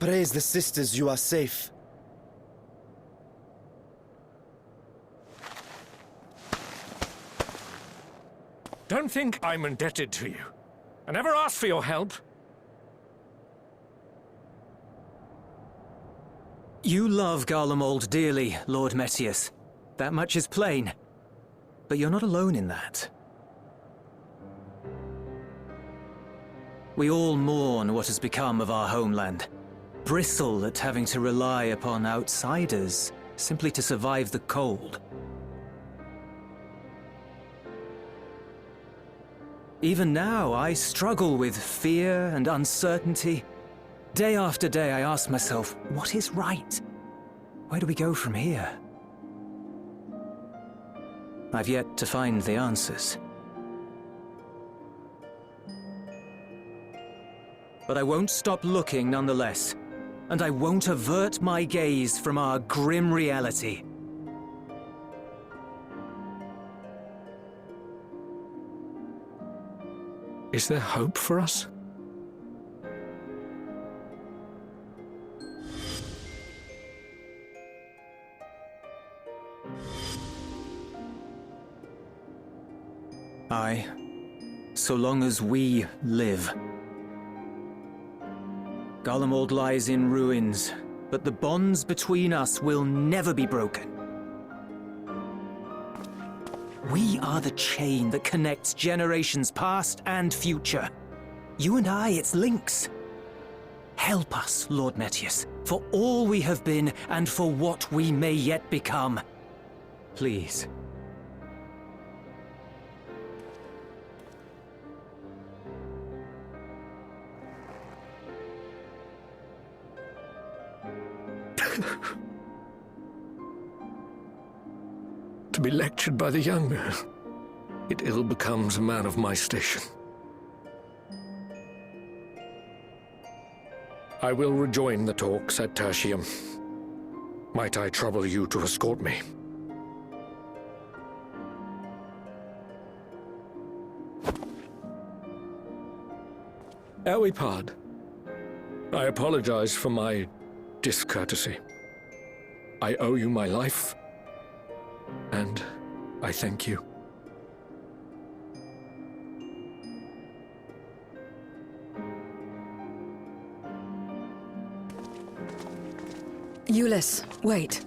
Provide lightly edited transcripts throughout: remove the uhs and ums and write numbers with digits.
Praise the sisters, you are safe. Don't think I'm indebted to you. I never asked for your help. You love Garlemald dearly, Lord Metius. That much is plain. But you're not alone in that. We all mourn what has become of our homeland. Bristle at having to rely upon outsiders simply to survive the cold. Even now, I struggle with fear and uncertainty. Day after day, I ask myself, what is right? Where do we go from here? I've yet to find the answers. But I won't stop looking nonetheless, and I won't avert my gaze from our grim reality. Is there hope for us? Aye, so long as we live. Garlemald lies in ruins, but the bonds between us will never be broken. We are the chain that connects generations past and future. You and I, it's links. Help us, Lord Metius, for all we have been and for what we may yet become. Please. To be lectured by the younger, it ill becomes a man of my station. I will rejoin the talks at Tertium. Might I trouble you to escort me? Ere we part, I apologize for my discourtesy. I owe you my life, and I thank you. Ulyss, wait.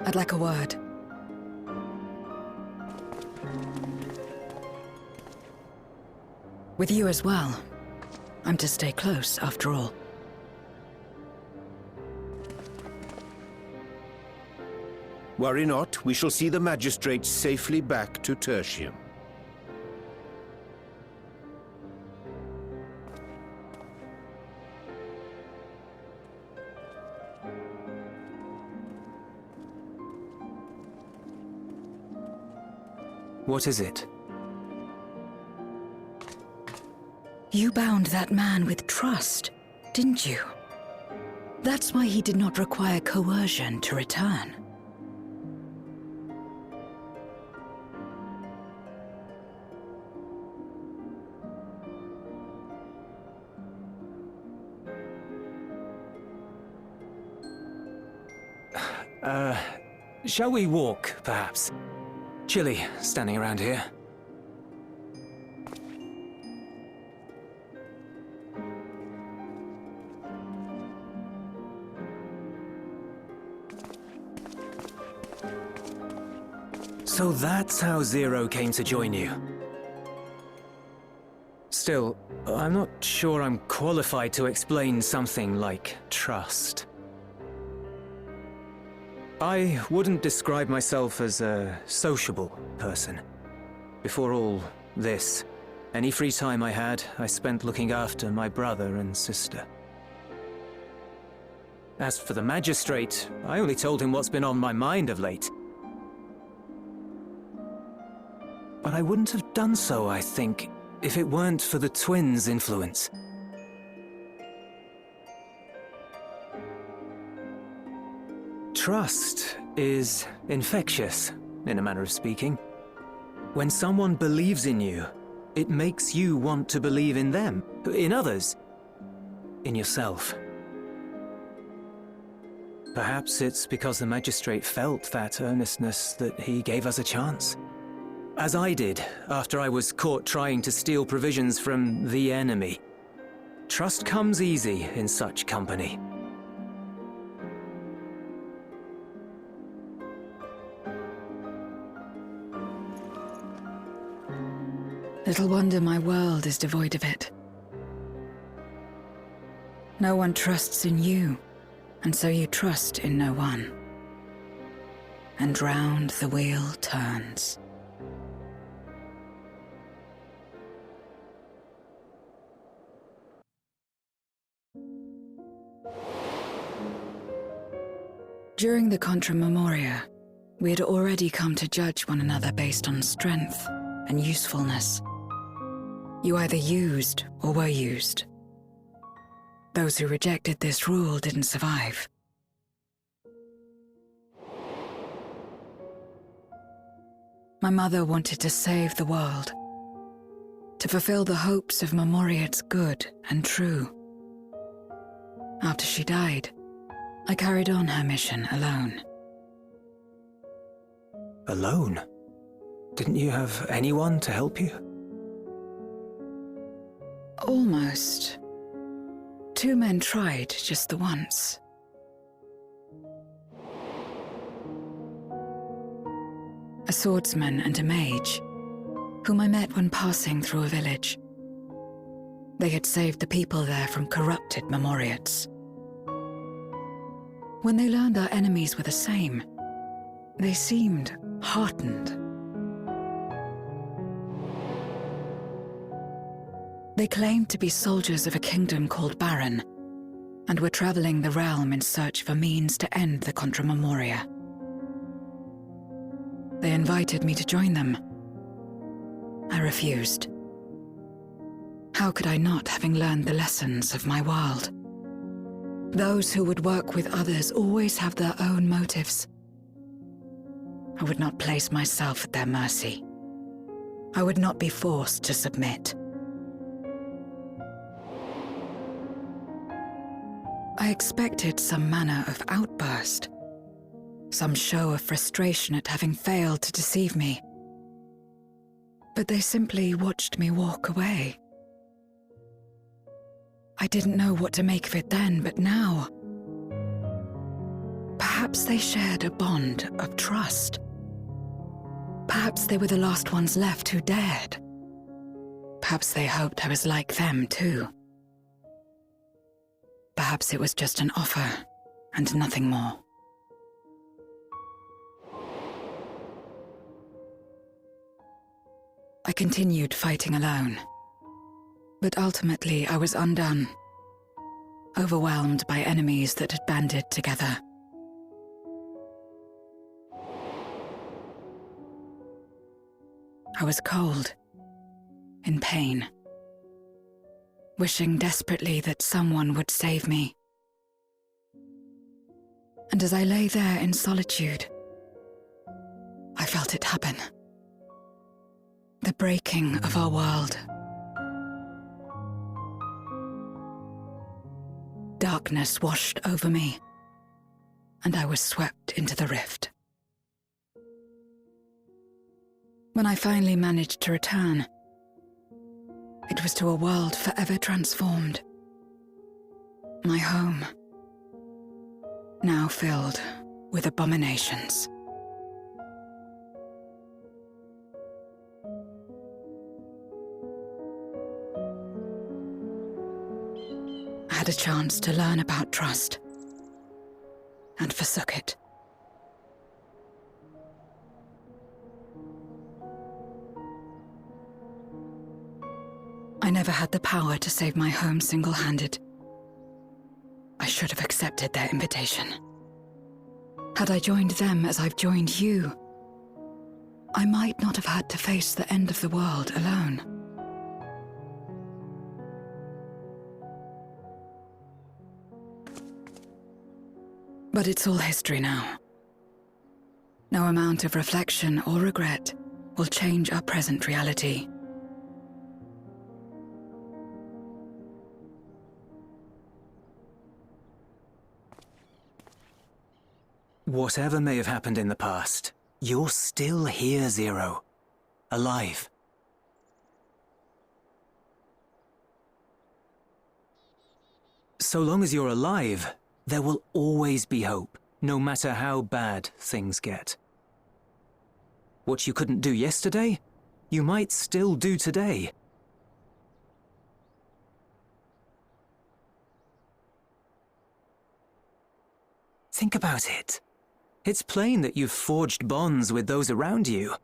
I'd like a word. With you as well. I'm to stay close, after all. Worry not, we shall see the magistrates safely back to Tertium. What is it? You bound that man with trust, didn't you? That's why he did not require coercion to return. Shall we walk, perhaps? Chilly, standing around here. So that's how Zero came to join you. Still, I'm not sure I'm qualified to explain something like trust. I wouldn't describe myself as a sociable person. Before all this, any free time I had, I spent looking after my brother and sister. As for the magistrate, I only told him what's been on my mind of late. But I wouldn't have done so, I think, if it weren't for the twins' influence. Trust is infectious, in a manner of speaking. When someone believes in you, it makes you want to believe in them, in others, in yourself. Perhaps it's because the magistrate felt that earnestness that he gave us a chance. As I did after I was caught trying to steal provisions from the enemy. Trust comes easy in such company. Little wonder my world is devoid of it. No one trusts in you, and so you trust in no one. And round the wheel turns. During the Contra Memoria, we had already come to judge one another based on strength and usefulness. You either used or were used. Those who rejected this rule didn't survive. My mother wanted to save the world, to fulfill the hopes of Memoria's good and true. After she died, I carried on her mission alone. Alone? Didn't you have anyone to help you? Almost. 2 men tried just the once. A swordsman and a mage, whom I met when passing through a village. They had saved the people there from corrupted Memoriates. When they learned our enemies were the same, they seemed heartened. They claimed to be soldiers of a kingdom called Baron, and were traveling the realm in search of a means to end the Contra Memoria. They invited me to join them. I refused. How could I not, having learned the lessons of my world? Those who would work with others always have their own motives. I would not place myself at their mercy. I would not be forced to submit. I expected some manner of outburst, some show of frustration at having failed to deceive me. But they simply watched me walk away. I didn't know what to make of it then, but now, perhaps they shared a bond of trust. Perhaps they were the last ones left who dared. Perhaps they hoped I was like them too. Perhaps it was just an offer and nothing more. I continued fighting alone. But ultimately I was undone, overwhelmed by enemies that had banded together. I was cold, in pain, wishing desperately that someone would save me. And as I lay there in solitude, I felt it happen. The breaking of our world. Darkness washed over me, and I was swept into the rift. When I finally managed to return, it was to a world forever transformed. My home, now filled with abominations. I had a chance to learn about trust, and forsook it. I never had the power to save my home single-handed. I should have accepted their invitation. Had I joined them as I've joined you, I might not have had to face the end of the world alone. But it's all history now. No amount of reflection or regret will change our present reality. Whatever may have happened in the past, you're still here, Zero. Alive. So long as you're alive, there will always be hope, no matter how bad things get. What you couldn't do yesterday, you might still do today. Think about it. It's plain that you've forged bonds with those around you.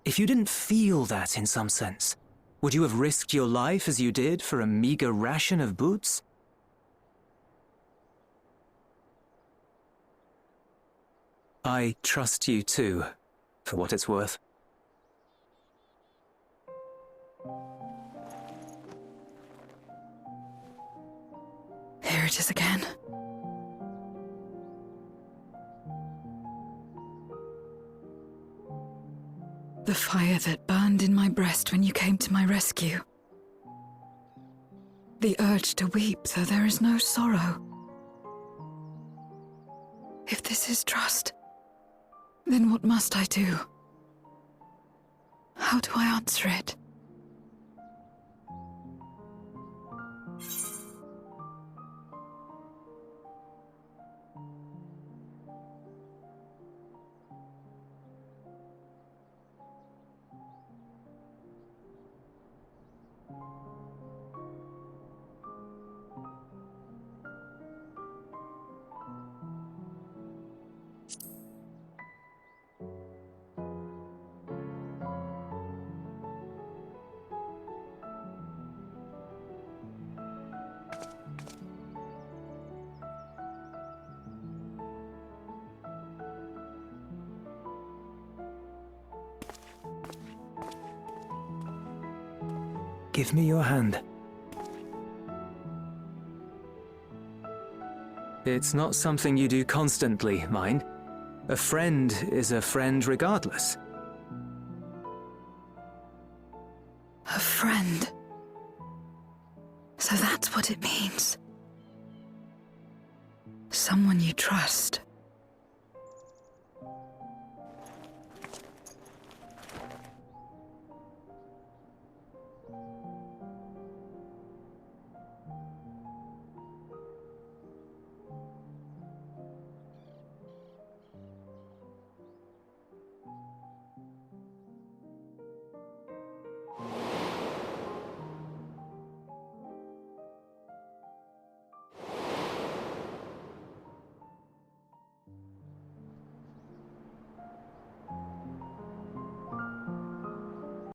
If you didn't feel that in some sense, would you have risked your life as you did for a meager ration of boots? I trust you too, for what it's worth. Here it is again. The fire that burned in my breast when you came to my rescue. The urge to weep, though there is no sorrow. If this is trust, then what must I do? How do I answer it? Give me your hand. It's not something you do constantly, mind. A friend is a friend regardless. A friend. So that's what it means. Someone you trust.